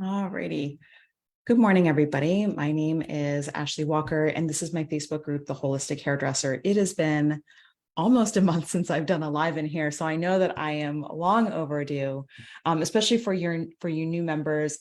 Alrighty. Good morning, everybody. My name is Ashley Walker, and this is my Facebook group, The Holistic Hairdresser. It has been almost a month since I've done a live in here, so I know that I am long overdue, especially for you new members.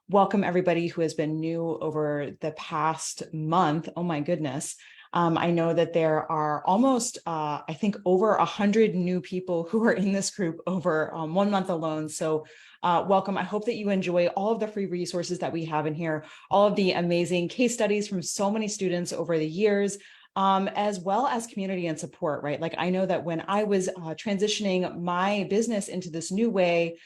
Welcome everybody who has been new over the past month. Oh my goodness. I know that there are almost, I think, over 100 new people who are in this group over 1 month alone. So welcome. I hope that you enjoy all of the free resources that we have in here, all of the amazing case studies from so many students over the years, as well as community and support, right? Like I know that when I was transitioning my business into this new way,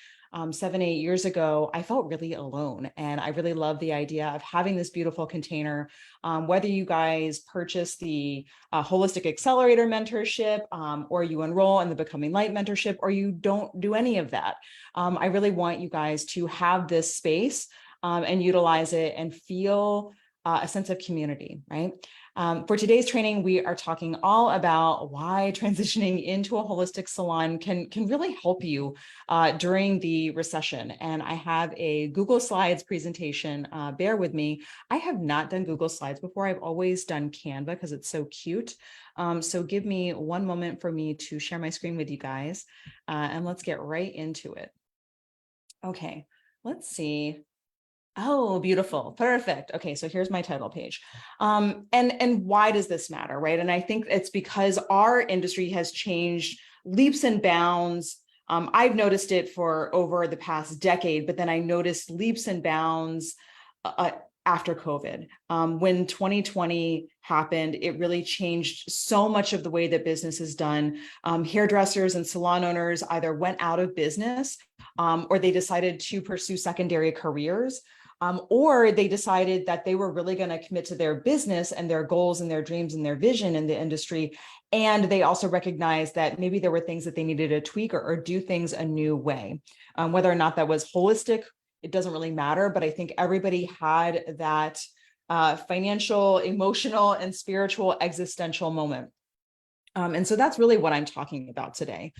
7, 8 years ago, I felt really alone. And I really love the idea of having this beautiful container. Whether you guys purchase the Holistic Accelerator mentorship, or you enroll in the Becoming Light mentorship, or you don't do any of that. I really want you guys to have this space and utilize it and feel a sense of community, right? For today's training, we are talking all about why transitioning into a holistic salon can really help you during the recession. And I have a Google Slides presentation. Bear with me. I have not done Google Slides before. I've always done Canva because it's so cute. So give me one moment for me to share my screen with you guys, and let's get right into it. Okay, let's see. Oh, beautiful. Perfect. Okay, so here's my title page. And why does this matter, right? And I think it's because our industry has changed leaps and bounds. I've noticed it for over the past decade, but then I noticed leaps and bounds after COVID. When 2020 happened, it really changed so much of the way that business is done. Hairdressers and salon owners either went out of business or they decided to pursue secondary careers. Or they decided that they were really going to commit to their business and their goals and their dreams and their vision in the industry. And they also recognized that maybe there were things that they needed to tweak or do things a new way. Whether or not that was holistic, it doesn't really matter. But I think everybody had that financial, emotional, and spiritual existential moment. And so that's really what I'm talking about today.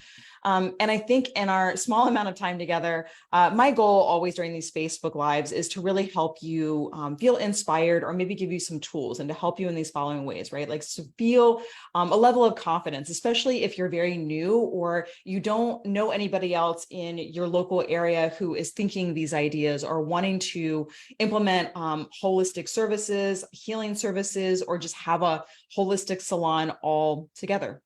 And I think in our small amount of time together, my goal always during these Facebook Lives is to really help you feel inspired or maybe give you some tools and to help you in these following ways, right? Like to feel a level of confidence, especially if you're very new or you don't know anybody else in your local area who is thinking these ideas or wanting to implement holistic services, healing services, or just have a holistic salon all together.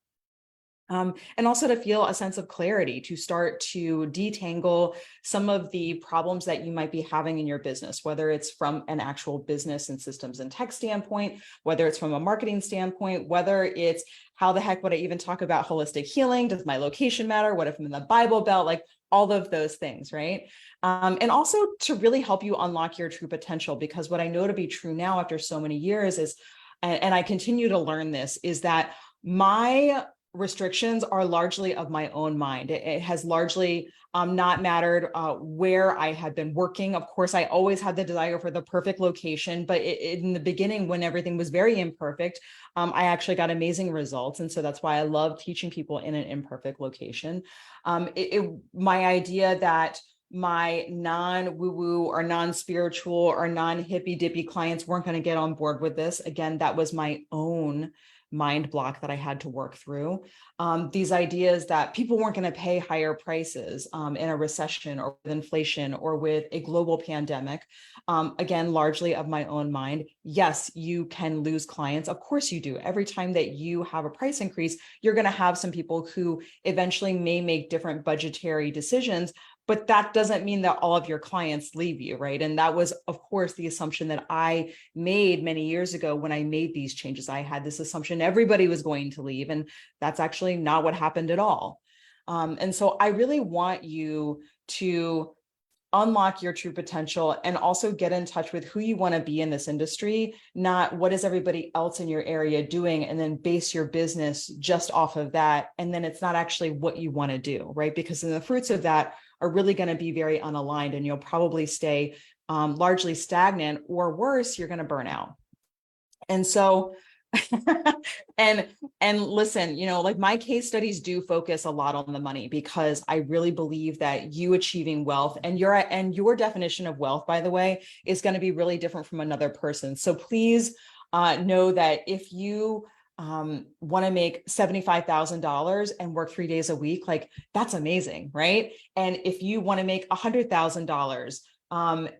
And also to feel a sense of clarity, to start to detangle some of the problems that you might be having in your business, whether it's from an actual business and systems and tech standpoint, whether it's from a marketing standpoint, whether it's how the heck would I even talk about holistic healing? Does my location matter? What if I'm in the Bible Belt? Like all of those things, right? And also to really help you unlock your true potential, because what I know to be true now after so many years is, and I continue to learn this, is that my restrictions are largely of my own mind. It has largely not mattered where I had been working. Of course, I always had the desire for the perfect location, but in the beginning, when everything was very imperfect, I actually got amazing results. And so that's why I love teaching people in an imperfect location. My idea that my non-woo-woo or non-spiritual or non-hippy-dippy clients weren't going to get on board with this. Again, that was my own mind block that I had to work through. These ideas that people weren't going to pay higher prices in a recession or with inflation or with a global pandemic. Again, largely of my own mind. Yes, you can lose clients. Of course you do. Every time that you have a price increase, you're going to have some people who eventually may make different budgetary decisions, but that doesn't mean that all of your clients leave you, right? And that was, of course, the assumption that I made many years ago when I made these changes. I had this assumption everybody was going to leave, and that's actually not what happened at all. And so I really want you to unlock your true potential and also get in touch with who you want to be in this industry, not what is everybody else in your area doing, and then base your business just off of that. And then it's not actually what you want to do, right? Because then the fruits of that are really going to be very unaligned, and you'll probably stay largely stagnant, or worse, you're going to burn out. And so and listen, like my case studies do focus a lot on the money, because I really believe that you achieving wealth and your definition of wealth, by the way, is going to be really different from another person. So please know that if you want to make $75,000 and work 3 days a week, like that's amazing, right? And if you want to make $100,000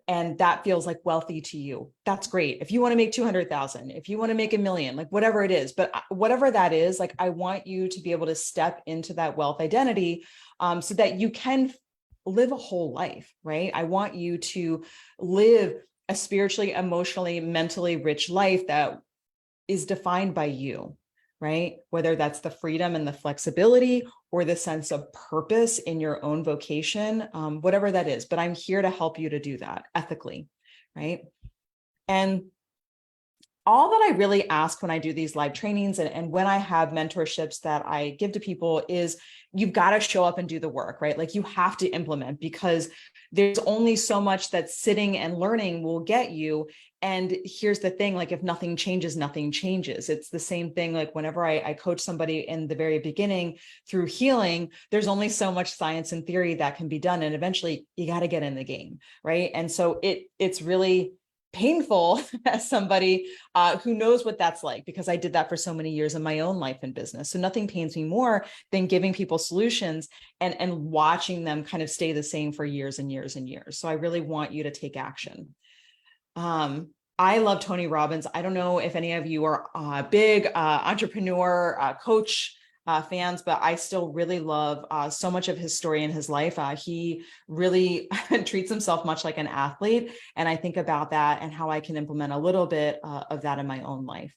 and that feels like wealthy to you, that's great. If you want to make 200,000, if you want to make $1 million, like whatever it is, but whatever that is, like I want you to be able to step into that wealth identity so that you can live a whole life, right? I want you to live a spiritually, emotionally, mentally rich life that is defined by you, right? Whether that's the freedom and the flexibility or the sense of purpose in your own vocation, whatever that is. But I'm here to help you to do that ethically, right? And all that I really ask when I do these live trainings and when I have mentorships that I give to people is you've got to show up and do the work, right? Like you have to implement, because there's only so much that sitting and learning will get you. And here's the thing, like if nothing changes, nothing changes. It's the same thing. Like whenever I coach somebody in the very beginning through healing, there's only so much science and theory that can be done. And eventually you got to get in the game, right? And so it's really painful as somebody who knows what that's like, because I did that for so many years in my own life and business. So nothing pains me more than giving people solutions and watching them kind of stay the same for years and years and years. So I really want you to take action. I love Tony Robbins. I don't know if any of you are big entrepreneur coach fans, but I still really love so much of his story in his life. He really treats himself much like an athlete. And I think about that and how I can implement a little bit of that in my own life.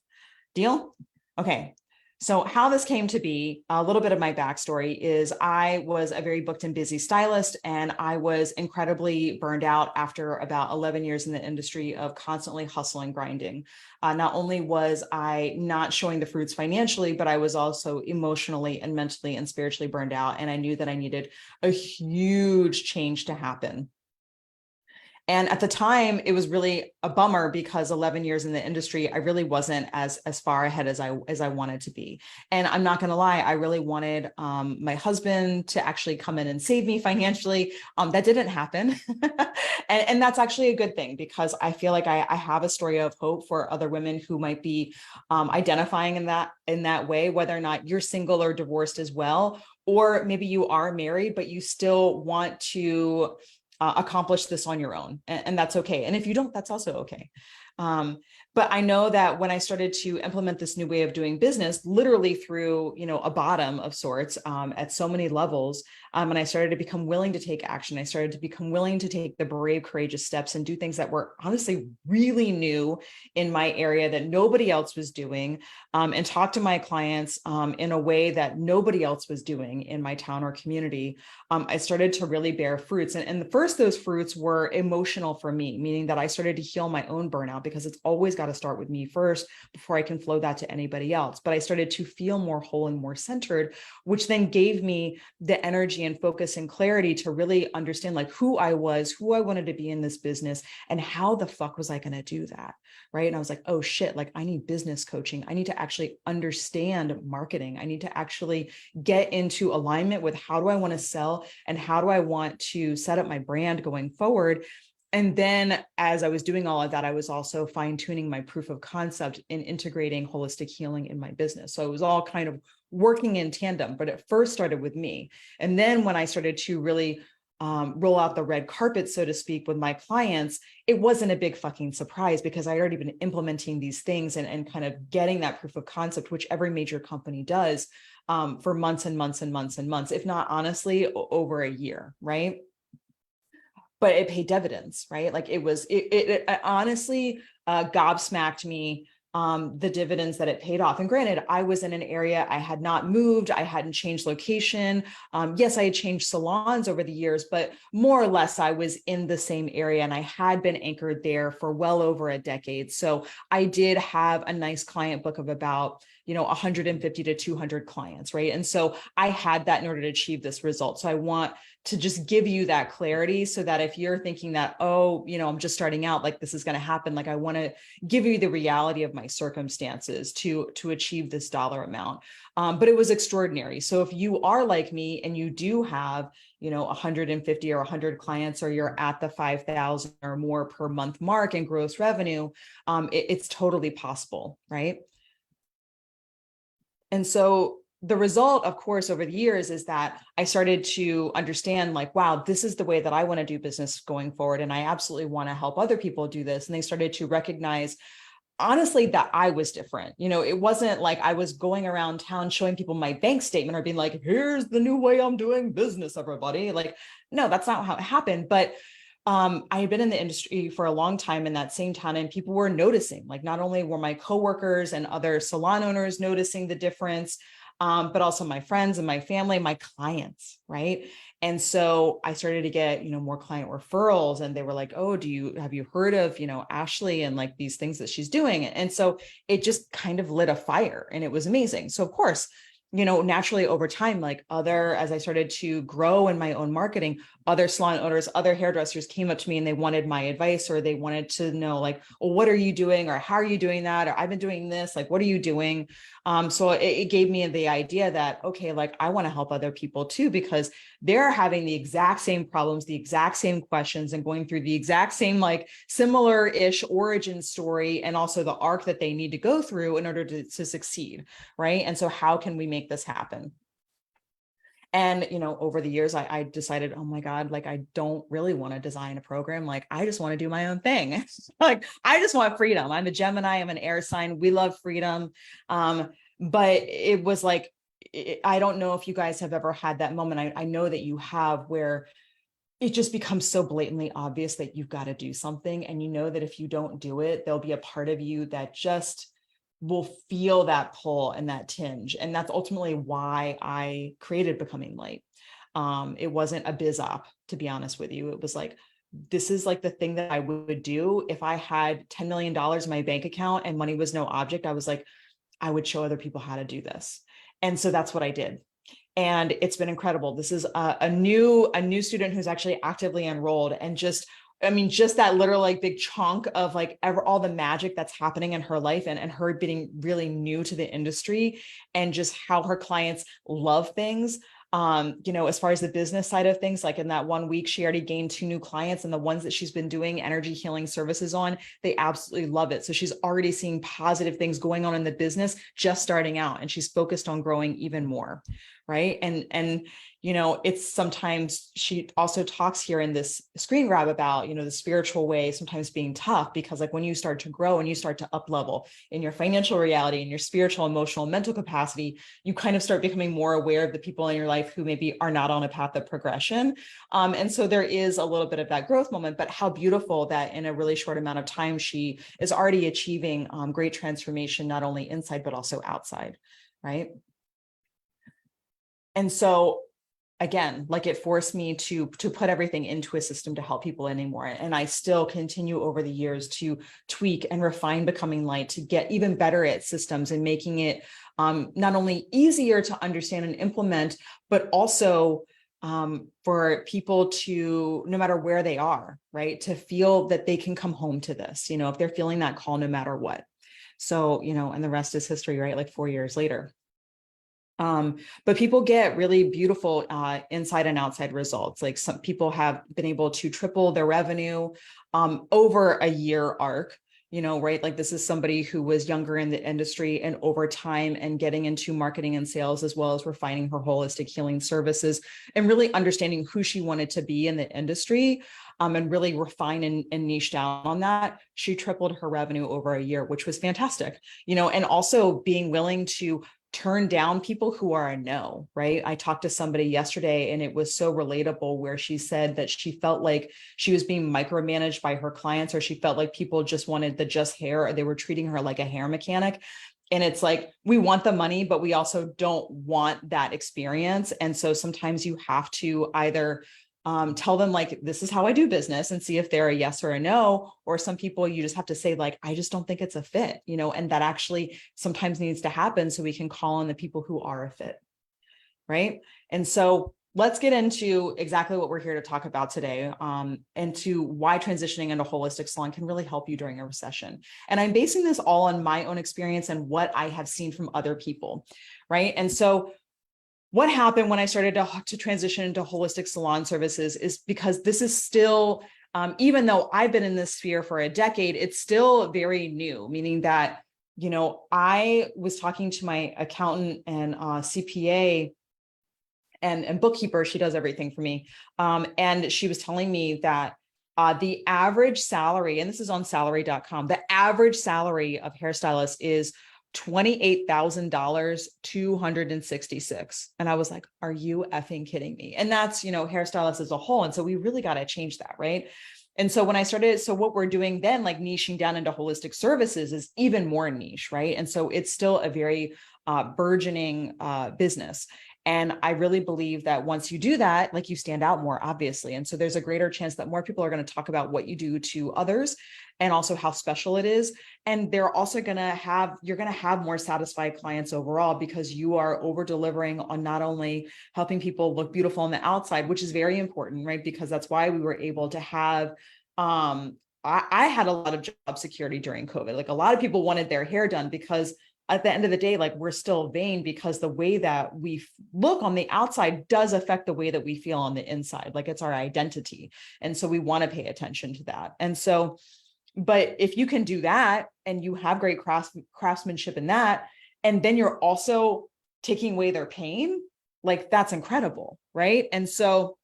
Deal? Okay. So how this came to be, a little bit of my backstory is I was a very booked and busy stylist, and I was incredibly burned out after about 11 years in the industry of constantly hustling, grinding. Not only was I not showing the fruits financially, but I was also emotionally and mentally and spiritually burned out. And I knew that I needed a huge change to happen. And at the time, it was really a bummer because 11 years in the industry, I really wasn't as far ahead as I wanted to be. And I'm not going to lie, I really wanted my husband to actually come in and save me financially. That didn't happen. and that's actually a good thing, because I feel like I have a story of hope for other women who might be identifying in that way, whether or not you're single or divorced as well, or maybe you are married, but you still want to accomplish this on your own. And that's okay. And if you don't, that's also okay. But I know that when I started to implement this new way of doing business, literally through, a bottom of sorts at so many levels, and I started to become willing to take action, I started to become willing to take the brave, courageous steps and do things that were honestly really new in my area that nobody else was doing, and talk to my clients in a way that nobody else was doing in my town or community. I started to really bear fruits. And the first, those fruits were emotional for me, meaning that I started to heal my own burnout, because it's always got to start with me first before I can flow that to anybody else. But I started to feel more whole and more centered, which then gave me the energy and focus and clarity to really understand like who I was, who I wanted to be in this business, and how the fuck was I going to do that, right? And I was like, oh shit, like I need business coaching. I need to actually understand marketing. I need to actually get into alignment with how do I want to sell and how do I want to set up my brand going forward. And then as I was doing all of that, I was also fine-tuning my proof of concept in integrating holistic healing in my business. So it was all kind of working in tandem, but it first started with me. And then when I started to really roll out the red carpet, so to speak, with my clients, it wasn't a big fucking surprise, because I already been implementing these things and kind of getting that proof of concept, which every major company does for months and months and months and months, if not honestly over a year, right? But it paid dividends, right? Like it honestly gobsmacked me the dividends that it paid off. And granted, I was in an area I had not moved, I hadn't changed location. Yes, I had changed salons over the years, but more or less I was in the same area and I had been anchored there for well over a decade. So I did have a nice client book of about 150 to 200 clients, right? And so I had that in order to achieve this result. So I want to just give you that clarity so that if you're thinking that, oh, I'm just starting out, like this is going to happen, like I want to give you the reality of my circumstances to achieve this dollar amount. But it was extraordinary. So if you are like me and you do have 150 or 100 clients, or you're at the 5,000 or more per month mark in gross revenue, it's totally possible, right? And so the result, of course, over the years is that I started to understand, like, wow, this is the way that I want to do business going forward. And I absolutely want to help other people do this. And they started to recognize, honestly, that I was different. It wasn't like I was going around town showing people my bank statement or being like, here's the new way I'm doing business, everybody. Like, no, that's not how it happened. But I had been in the industry for a long time in that same town, and people were noticing, like, not only were my coworkers and other salon owners noticing the difference, but also my friends and my family, my clients, right? And so I started to get, more client referrals, and they were like, oh, have you heard of, Ashley and like these things that she's doing? And so it just kind of lit a fire, and it was amazing. So of course, naturally over time, like as I started to grow in my own marketing, other salon owners, other hairdressers came up to me and they wanted my advice, or they wanted to know, like, well, what are you doing? Or how are you doing that? Or I've been doing this, like, what are you doing? So it gave me the idea that, okay, like I want to help other people too, because they're having the exact same problems, the exact same questions, and going through the exact same, like, similar-ish origin story, and also the arc that they need to go through in order to succeed, right? And so how can we make this happen? And, over the years, I decided, oh my God, like, I don't really want to design a program. Like, I just want to do my own thing. Like, I just want freedom. I'm a Gemini, I'm an air sign. We love freedom. But it was like, I don't know if you guys have ever had that moment. I know that you have, where it just becomes so blatantly obvious that you've got to do something. And you know that if you don't do it, there'll be a part of you that just will feel that pull and that tinge. And that's ultimately why I created Becoming Light. It wasn't a biz op, to be honest with you. It was like, this is like the thing that I would do if I had $10 million in my bank account and money was no object. I was like, I would show other people how to do this. And so that's what I did. And it's been incredible. This is a new student who's actually actively enrolled, and just that literal, like, big chunk of like all the magic that's happening in her life, and her being really new to the industry, and just how her clients love things. As far as the business side of things, like in that 1 week, she already gained 2 new clients, and the ones that she's been doing energy healing services on, they absolutely love it. So she's already seeing positive things going on in the business, just starting out, and she's focused on growing even more. Right. And it's sometimes, she also talks here in this screen grab about, the spiritual way sometimes being tough, because like when you start to grow and you start to up level in your financial reality and your spiritual, emotional, mental capacity, you kind of start becoming more aware of the people in your life who maybe are not on a path of progression. And so there is a little bit of that growth moment, but how beautiful that in a really short amount of time, she is already achieving great transformation, not only inside, but also outside. Right. And so again, like, it forced me to put everything into a system to help people anymore. And I still continue over the years to tweak and refine Becoming Light to get even better at systems and making it not only easier to understand and implement, but also for people to, no matter where they are, right, to feel that they can come home to this, if they're feeling that call, no matter what. So, and the rest is history, right? Like 4 years later. But people get really beautiful inside and outside results. Like, some people have been able to triple their revenue over a year arc, right? Like, this is somebody who was younger in the industry, and over time and getting into marketing and sales, as well as refining her holistic healing services and really understanding who she wanted to be in the industry, and really refine and niche down on that. She tripled her revenue over a year, which was fantastic, and also being willing to turn down people who are a no, right? I talked to somebody yesterday, and it was so relatable, where she said that she felt like she was being micromanaged by her clients, or she felt like people just wanted the just hair, or they were treating her like a hair mechanic. And it's like, we want the money, but we also don't want that experience. And so sometimes you have to either tell them, like, this is how I do business, and see if they're a yes or a no. Or some people, you just have to say, like, I just don't think it's a fit, and that actually sometimes needs to happen, so we can call on the people who are a fit. Right. And so let's get into exactly what we're here to talk about today, and to why transitioning into holistic salon can really help you during a recession. And I'm basing this all on my own experience and what I have seen from other people, right? And so what happened when I started to transition into holistic salon services is because this is still, even though I've been in this sphere for a decade, it's still very new, meaning that, I was talking to my accountant and CPA and bookkeeper. She does everything for me. And she was telling me that the average salary, and this is on salary.com, the average salary of hairstylists is $28,000, 266. And I was like, are you effing kidding me? And that's, hairstylists as a whole. And so we really got to change that, right? And so when I started, so what we're doing then, like niching down into holistic services, is even more niche, right? And so it's still a very burgeoning business. And I really believe that once you do that, like, you stand out more, obviously. And so there's a greater chance that more people are going to talk about what you do to others and also how special it is. And they're also you're going to have more satisfied clients overall, because you are over delivering on not only helping people look beautiful on the outside, which is very important, right? Because that's why we were able to have, I had a lot of job security during COVID. Like, a lot of people wanted their hair done because at the end of the day, like, we're still vain, because the way that we look on the outside does affect the way that we feel on the inside. Like, it's our identity. And so we want to pay attention to that. And so, but if you can do that and you have great craftsmanship in that, and then you're also taking away their pain, like, that's incredible, right? And so,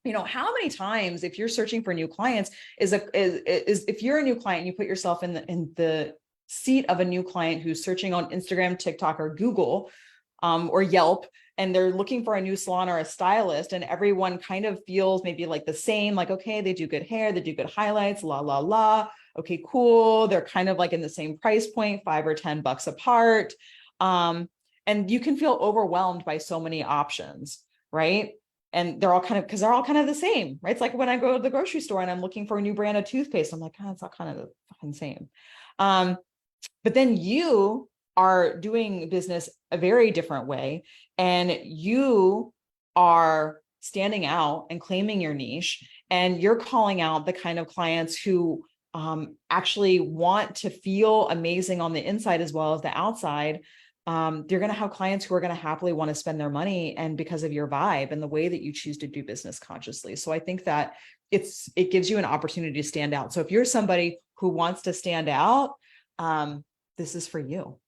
how many times, if you're searching for new clients, is if you're a new client, you put yourself in the seat of a new client who's searching on Instagram, TikTok, or Google, or Yelp, and they're looking for a new salon or a stylist, and everyone kind of feels maybe like the same, like, okay, they do good hair, they do good highlights, la, la, la. Okay, cool. They're kind of like in the same price point, $5 or $10 apart. And you can feel overwhelmed by so many options, right? And they're all kind of the same, right? It's like when I go to the grocery store and I'm looking for a new brand of toothpaste, I'm like, oh, it's all kind of the fucking same. But then you are doing business a very different way, and you are standing out and claiming your niche, and you're calling out the kind of clients who actually want to feel amazing on the inside as well as the outside. You're going to have clients who are going to happily want to spend their money, and because of your vibe and the way that you choose to do business consciously. So I think that it gives you an opportunity to stand out. So if you're somebody who wants to stand out, this is for you.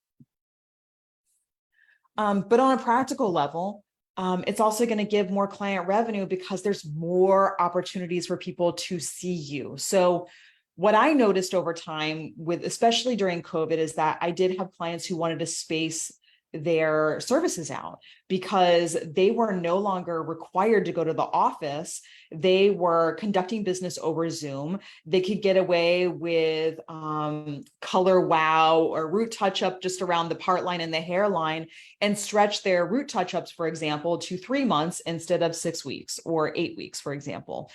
But on a practical level, it's also going to give more client revenue, because there's more opportunities for people to see you. So what I noticed over time, especially during COVID, is that I did have clients who wanted to space their services out, because they were no longer required to go to the office. They were conducting business over Zoom. They could get away with color wow or root touch-up just around the part line and the hairline, and stretch their root touch-ups, for example, to 3 months instead of 6 weeks or 8 weeks, for example.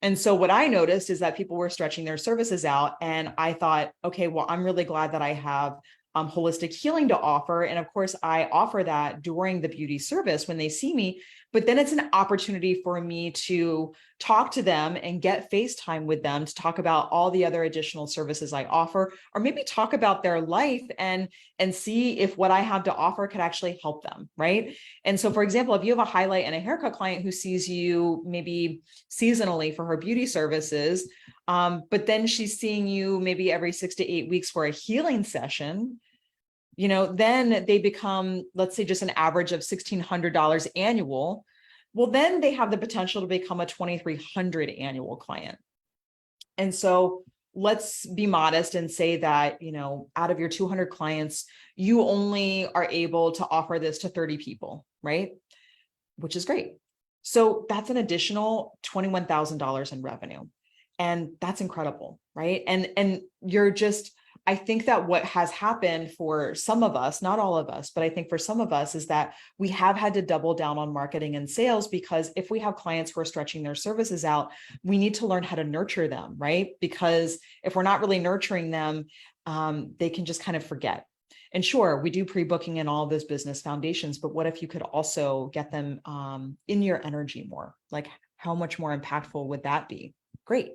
And so what I noticed is that people were stretching their services out, and I thought, okay, well, I'm really glad that I have holistic healing to offer. And of course, I offer that during the beauty service when they see me, but then it's an opportunity for me to talk to them and get FaceTime with them to talk about all the other additional services I offer, or maybe talk about their life and see if what I have to offer could actually help them, right? And so, for example, if you have a highlight and a haircut client who sees you maybe seasonally for her beauty services, but then she's seeing you maybe every 6 to 8 weeks for a healing session, then they become, let's say, just an average of $1,600 annual. Well, then they have the potential to become a $2,300 annual client. And so let's be modest and say that, out of your 200 clients, you only are able to offer this to 30 people, right? Which is great. So that's an additional $21,000 in revenue. And that's incredible, right? And you're just, I think that what has happened for some of us, not all of us, but I think for some of us, is that we have had to double down on marketing and sales, because if we have clients who are stretching their services out, we need to learn how to nurture them, right? Because if we're not really nurturing them, they can just kind of forget. And sure, we do pre-booking and all of those business foundations, but what if you could also get them in your energy more? Like, how much more impactful would that be? Great.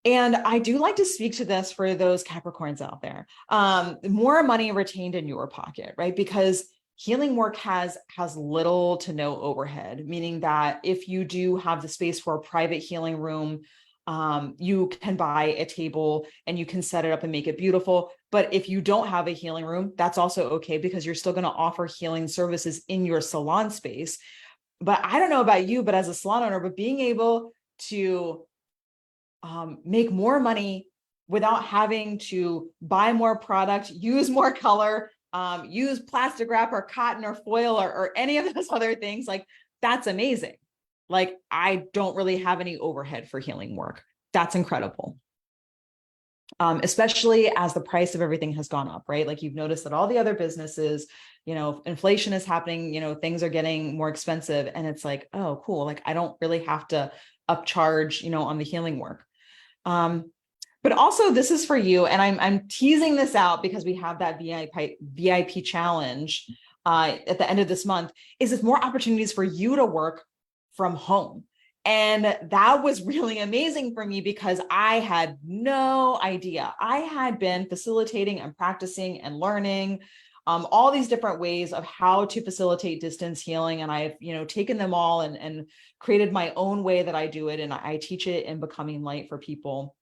And I do like to speak to this for those Capricorns out there. More money retained in your pocket, right? Because healing work has little to no overhead, meaning that if you do have the space for a private healing room, you can buy a table and you can set it up and make it beautiful. But if you don't have a healing room, that's also okay, because you're still going to offer healing services in your salon space. But I don't know about you, but as a salon owner, but being able to make more money without having to buy more product, use more color, use plastic wrap or cotton or foil or any of those other things, like, that's amazing. Like, I don't really have any overhead for healing work. That's incredible. Especially as the price of everything has gone up, right? Like, you've noticed that all the other businesses, inflation is happening, things are getting more expensive, and it's like, oh, cool. Like, I don't really have to upcharge, on the healing work. But also, this is for you, and I'm teasing this out because we have that VIP challenge at the end of this month. Is it's more opportunities for you to work from home. And that was really amazing for me because I had no idea. I had been facilitating and practicing and learning all these different ways of how to facilitate distance healing. And I've, taken them all and created my own way that I do it. And I teach it in Becoming Light for people,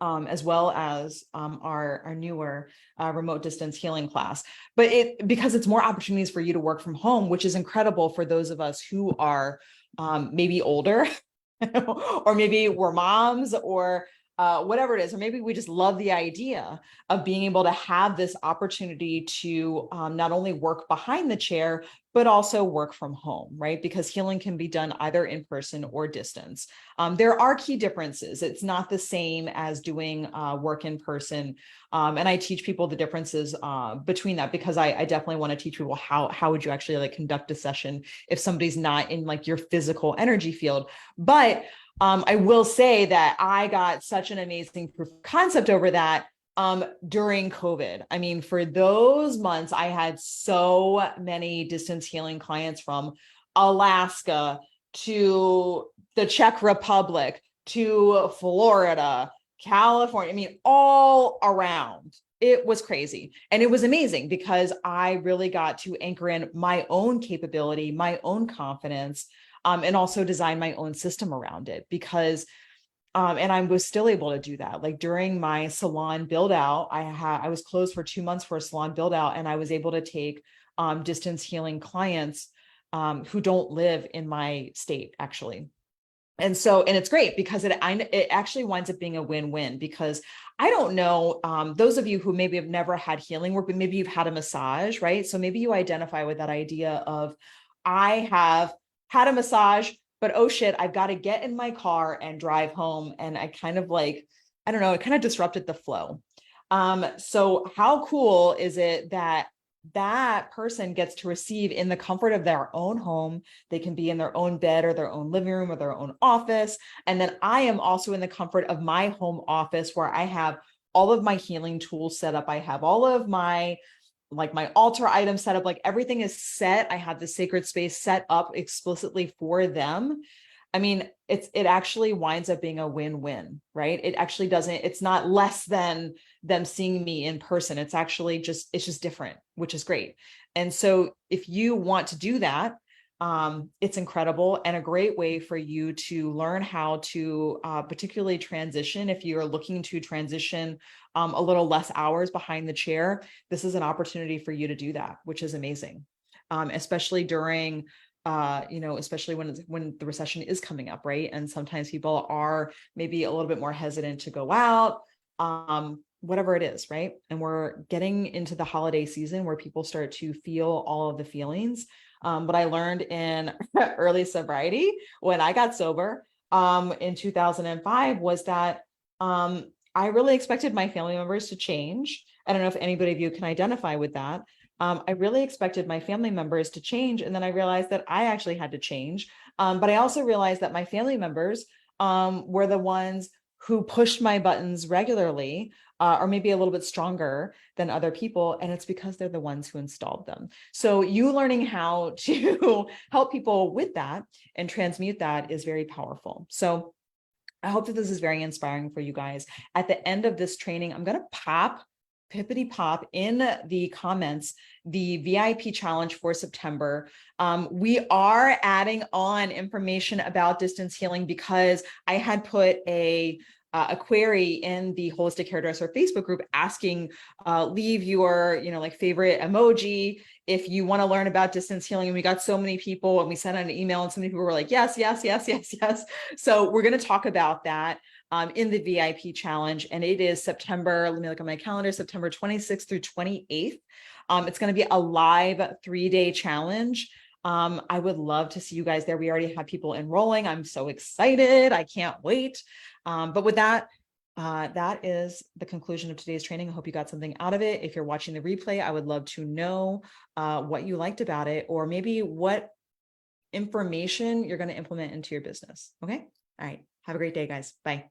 as well as our newer remote distance healing class. But because it's more opportunities for you to work from home, which is incredible for those of us who are maybe older, or maybe we're moms, or whatever it is, or maybe we just love the idea of being able to have this opportunity to not only work behind the chair, but also work from home, right? Because healing can be done either in person or distance. There are key differences. It's not the same as doing work in person. And I teach people the differences between that, because I definitely want to teach people how would you actually like conduct a session if somebody's not in like your physical energy field. But I will say that I got such an amazing proof of concept over that during COVID. I mean, for those months, I had so many distance healing clients from Alaska to the Czech Republic to Florida, California. I mean, all around. It was crazy. And it was amazing because I really got to anchor in my own capability, my own confidence, and also design my own system around it, because and I was still able to do that. Like, during my salon build out, I was closed for 2 months for a salon build out, and I was able to take distance healing clients who don't live in my state, actually. And it's great because it actually winds up being a win-win, because I don't know, those of you who maybe have never had healing work, but maybe you've had a massage, right? So maybe you identify with that idea of, I have had a massage, but oh shit, I've got to get in my car and drive home. And I kind of like, I don't know, it kind of disrupted the flow. So how cool is it that that person gets to receive in the comfort of their own home? They can be in their own bed or their own living room or their own office. And then I am also in the comfort of my home office, where I have all of my healing tools set up. I have all of my altar items set up, like everything is set. I have the sacred space set up explicitly for them. I mean, it actually winds up being a win-win, right? It actually doesn't, it's not less than them seeing me in person. It's actually it's just different, which is great. And so if you want to do that, it's incredible and a great way for you to learn how to particularly transition. If you're looking to transition a little less hours behind the chair, this is an opportunity for you to do that, which is amazing, especially during especially when the recession is coming up, right? And sometimes people are maybe a little bit more hesitant to go out, whatever it is, right? And we're getting into the holiday season where people start to feel all of the feelings. What I learned in early sobriety when I got sober in 2005 was that I really expected my family members to change. I don't know if anybody of you can identify with that. I really expected my family members to change. And then I realized that I actually had to change. But I also realized that my family members were the ones who pushed my buttons regularly, or maybe a little bit stronger than other people. And it's because they're the ones who installed them. So you learning how to help people with that and transmute that is very powerful. So I hope that this is very inspiring for you guys. At the end of this training, I'm going to pippity pop in the comments the VIP challenge for September. We are adding on information about distance healing because I had put a query in the Holistic Hairdresser Facebook group asking, leave your, like favorite emoji if you want to learn about distance healing. And we got so many people, and we sent out an email, and so many people were like, yes, yes, yes, yes, yes. So we're going to talk about that in the VIP challenge. And it is September, let me look at my calendar, September 26th through 28th. It's going to be a live 3-day challenge. I would love to see you guys there. We already have people enrolling. I'm so excited. I can't wait. But with that, that is the conclusion of today's training. I hope you got something out of it. If you're watching the replay, I would love to know what you liked about it, or maybe what information you're going to implement into your business. Okay. All right. Have a great day, guys. Bye.